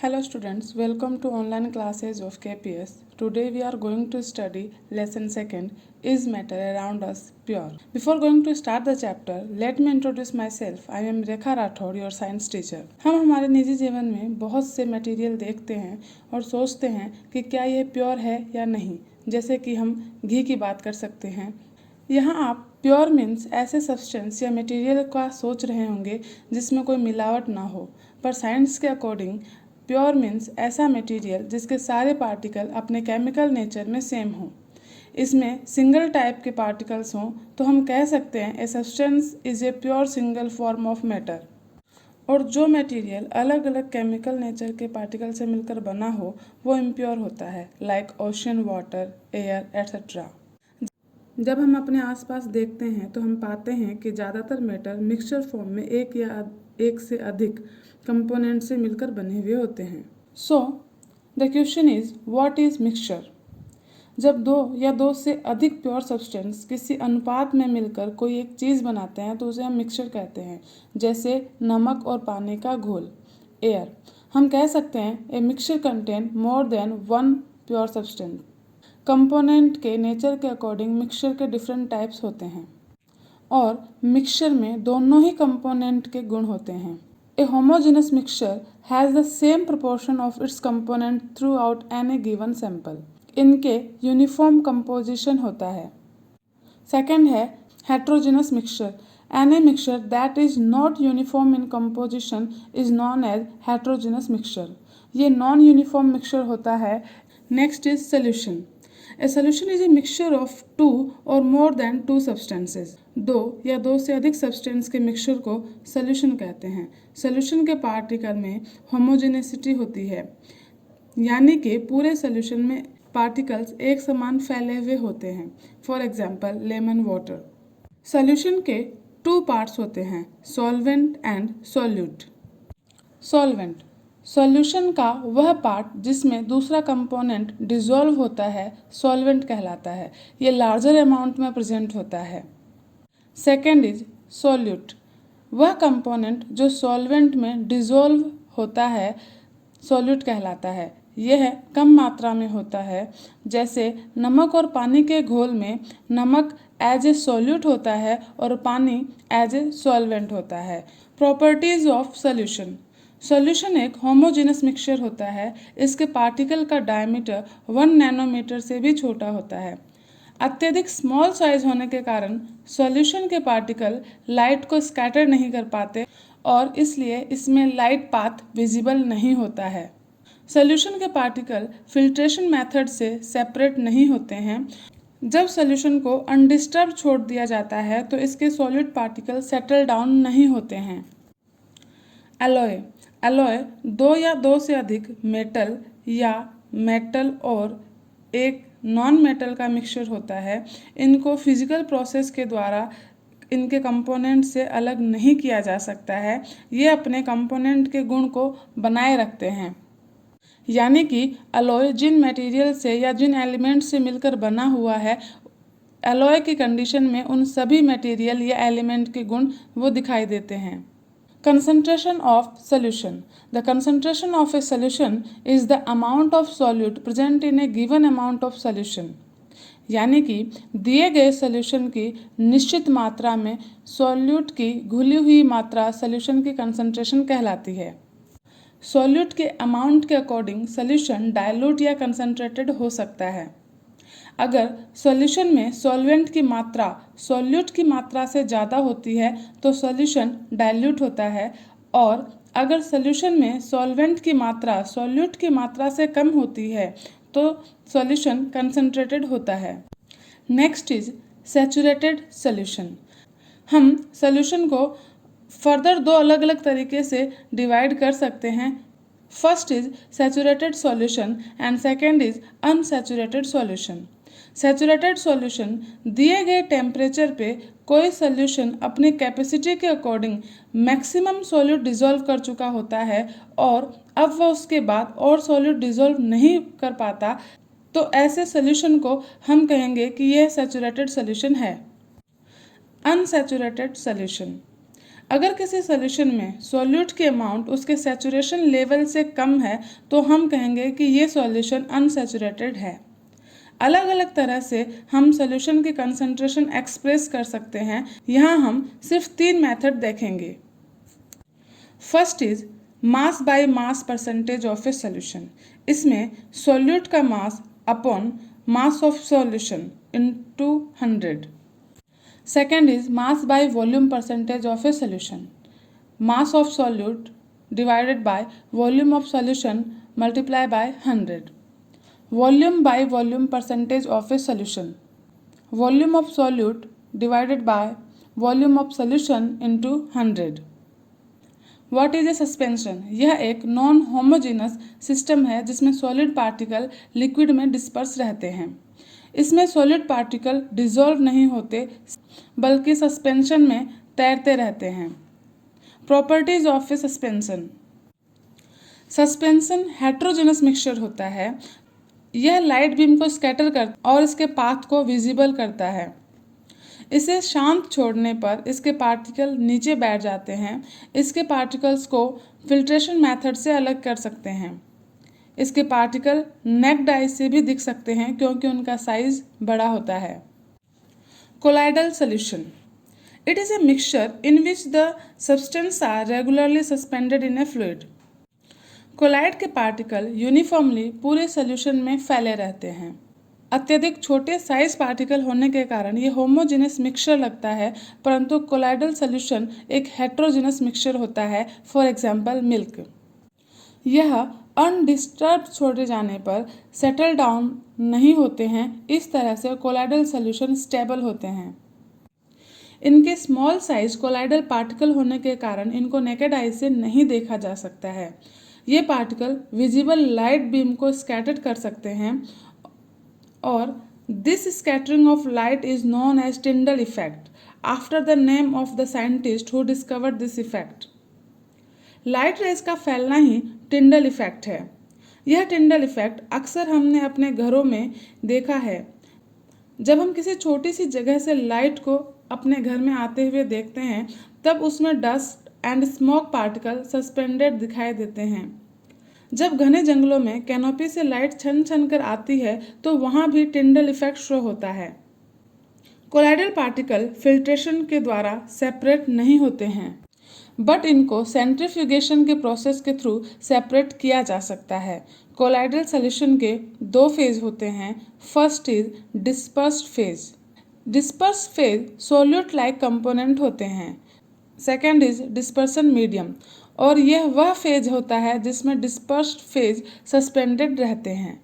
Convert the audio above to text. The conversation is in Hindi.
Hello students, welcome to online classes of KPS. Today we are going to study lesson 2nd, Is Matter Around Us Pure? Before going to start the chapter, let me introduce myself. I am Rekha Rathod, your science teacher. हम हमारे निजी जीवन में बहुत से मटेरियल देखते हैं और सोचते हैं कि क्या ये प्योर है या नहीं। जैसे कि हम घी की बात कर सकते हैं। यहाँ आप प्योर मीन्स ऐसे सब्सटेंस या मटेरियल का सोच रहे होंगे जिसमें कोई मिलावट ना हो, पर साइंस के अकॉर्डिंग प्योर मीन्स ऐसा मटेरियल जिसके सारे पार्टिकल अपने केमिकल नेचर में सेम हों। इसमें सिंगल टाइप के पार्टिकल्स हों तो हम कह सकते हैं a substance is a pure single form of matter. और जो मटेरियल अलग अलग केमिकल नेचर के पार्टिकल से मिलकर बना हो वो इम्प्योर होता है, like ocean, water, air etcetera. जब हम अपने आसपास देखते हैं तो हम पाते हैं कि ज़्यादातर मैटर मिक्सचर फॉर्म में एक से अधिक कंपोनेंट से मिलकर बने हुए होते हैं। So the question is what is mixture. जब दो या दो से अधिक प्योर सब्सटेंस किसी अनुपात में मिलकर कोई एक चीज़ बनाते हैं तो उसे हम मिक्सचर कहते हैं। जैसे नमक और पानी का घोल, एयर। हम कह सकते हैं a mixture contain more than one pure substance. Component के नेचर के अकॉर्डिंग मिक्सचर के डिफरेंट टाइप्स होते हैं और मिक्सचर में दोनों ही कंपोनेंट के गुण होते हैं। A homogeneous mixture has the same proportion of its component throughout any given sample. इनके यूनिफॉर्म कंपोजिशन होता है। सेकेंड है heterogeneous mixture. Any mixture that is not uniform in composition is known as heterogeneous mixture. ये नॉन यूनिफॉर्म मिक्सचर होता है। Next is solution. A solution is a mixture of two or more than two substances. दो या दो से अधिक सब्सटेंस के मिक्सचर को सॉल्यूशन कहते हैं। सॉल्यूशन के पार्टिकल में होमोजेनेसिटी होती है, यानी कि पूरे सॉल्यूशन में पार्टिकल्स एक समान फैले हुए होते हैं। For example lemon water. Solution के टू पार्ट्स होते हैं, solvent and solute. Solvent solution का वह पार्ट जिसमें दूसरा कंपोनेंट डिसॉल्व होता है सॉल्वेंट कहलाता है। ये लार्जर अमाउंट में प्रेजेंट होता है। Second is solute. वह कंपोनेंट जो सॉल्वेंट में डिसॉल्व होता है सॉल्यूट कहलाता है। यह कम मात्रा में होता है। जैसे नमक और पानी के घोल में नमक एज ए सॉल्यूट होता है और पानी एज ए सॉल्वेंट होता है। Properties of solution. सॉल्यूशन एक होमोजेनस मिक्सचर होता है। इसके पार्टिकल का डायमीटर 1 नैनोमीटर से भी छोटा होता है। अत्यधिक स्मॉल साइज होने के कारण सॉल्यूशन के पार्टिकल लाइट को स्कैटर नहीं कर पाते और इसलिए इसमें लाइट पाथ विजिबल नहीं होता है। सॉल्यूशन के पार्टिकल फिल्ट्रेशन मेथड से सेपरेट नहीं होते हैं। जब सॉल्यूशन को अनडिस्टर्ब छोड़ दिया जाता है तो इसके सॉलिड पार्टिकल सेटल डाउन नहीं होते हैं। एलॉय। एलॉय दो या दो से अधिक मेटल या मेटल और एक नॉन मेटल का मिक्सचर होता है। इनको फिजिकल प्रोसेस के द्वारा इनके कंपोनेंट से अलग नहीं किया जा सकता है। ये अपने कंपोनेंट के गुण को बनाए रखते हैं, यानी कि एलॉय जिन मटेरियल से या जिन एलिमेंट से मिलकर बना हुआ है, एलॉय की कंडीशन में उन सभी मटेरियल या एलिमेंट के गुण वो दिखाई देते हैं। Concentration of solution. The concentration of a solution is the amount of solute present in a given amount of solution. यानी कि दिए गए सॉल्यूशन की निश्चित मात्रा में सॉल्यूट की घुली हुई मात्रा सॉल्यूशन की कंसंट्रेशन कहलाती है। सॉल्यूट के अमाउंट के अकॉर्डिंग सॉल्यूशन डाइल्यूट या कंसंट्रेटेड हो सकता है। अगर सॉल्यूशन में सॉल्वेंट की मात्रा सॉल्यूट की मात्रा से ज़्यादा होती है तो सॉल्यूशन डाइल्यूट होता है, और अगर सॉल्यूशन में सॉल्वेंट की मात्रा सॉल्यूट की मात्रा से कम होती है तो सॉल्यूशन कंसंट्रेटेड होता है। Next is saturated solution. हम सॉल्यूशन को फर्दर दो अलग अलग तरीके से डिवाइड कर सकते हैं। First is saturated solution and second is unsaturated solution. Saturated solution दिए गए टेम्परेचर पे कोई सॉल्यूशन अपनी कैपेसिटी के अकॉर्डिंग मैक्सिमम सॉल्यूट डिसॉल्व कर चुका होता है और अब वह उसके बाद और सॉल्यूट डिसॉल्व नहीं कर पाता, तो ऐसे सॉल्यूशन को हम कहेंगे कि यह सैचुरेटेड सॉल्यूशन है। Unsaturated solution. अगर किसी सॉल्यूशन में सॉल्यूट की अमाउंट उसके सैचुरेशन लेवल से कम है तो हम कहेंगे कि ये सॉल्यूशन अनसैचुरेटेड है। अलग अलग तरह से हम सॉल्यूशन की कंसंट्रेशन एक्सप्रेस कर सकते हैं। यहाँ हम सिर्फ 3 मेथड देखेंगे। First is mass by mass percentage of A solution. इसमें सॉल्यूट का mass upon mass of solution into 100। Second is mass by volume percentage of A solution. Mass of solute divided by volume of solution multiply by 100। Volume by volume percentage of A solution. Volume of solute divided by volume of solution into 100। What is a suspension? यह एक नॉन होमोजेनस सिस्टम है जिसमें सॉलिड पार्टिकल लिक्विड में डिस्पर्स रहते हैं। इसमें सॉलिड पार्टिकल डिसॉल्व नहीं होते बल्कि सस्पेंशन में तैरते रहते हैं। Properties of A suspension. Suspension heterogeneous mixture होता है। यह लाइट बीम को स्कैटर कर और इसके पाथ को विजिबल करता है। इसे शांत छोड़ने पर इसके पार्टिकल नीचे बैठ जाते हैं। इसके पार्टिकल्स को फिल्ट्रेशन मेथड से अलग कर सकते हैं। इसके पार्टिकल नेक्ड आई से भी दिख सकते हैं क्योंकि उनका साइज बड़ा होता है। Colloidal solution. It is a mixture in which the substance are regularly suspended in a fluid. Colloid के पार्टिकल यूनिफॉर्मली पूरे सॉल्यूशन में फैले रहते हैं। अत्यधिक छोटे साइज पार्टिकल होने के कारण ये होमोजेनस मिक्सचर लगता है, परंतु कोलाइडल सॉल्यूशन एक हेट्रोजेनस मिक्सचर होता है। For example milk. यह अनडिस्टर्ब छोड़े जाने पर सेटल डाउन नहीं होते हैं। इस तरह से कोलाइडल सॉल्यूशन स्टेबल होते हैं। इनके स्मॉल साइज कोलाइडल पार्टिकल होने के कारण इनको नेकेड आई से नहीं देखा जा सकता है। ये पार्टिकल विजिबल लाइट बीम को स्कैटर कर सकते हैं और this scattering of light is known as Tyndall effect after the name of the scientist who discovered this effect. Light rays का फैलना ही टिंडल इफेक्ट है। यह टिंडल इफेक्ट अक्सर हमने अपने घरों में देखा है। जब हम किसी छोटी सी जगह से लाइट को अपने घर में आते हुए देखते हैं तब उसमें dust and smoke particle suspended दिखाई देते हैं। जब घने जंगलों में कैनोपी से लाइट छन छन कर आती है तो वहाँ भी टिंडल इफेक्ट शो होता है। कोलाइडल पार्टिकल फिल्ट्रेशन के द्वारा सेपरेट नहीं होते हैं, बट इनको सेंट्रीफ्यूगेशन के प्रोसेस के थ्रू सेपरेट किया जा सकता है। कोलाइडल सॉल्यूशन के 2 फेज होते हैं। First is dispersed phase. Dispersed phase solute like component होते हैं। सेकेंड इज डिस्पर्सन मीडियम, और यह वह फेज होता है जिसमें डिस्पर्स्ड फेज सस्पेंडेड रहते हैं।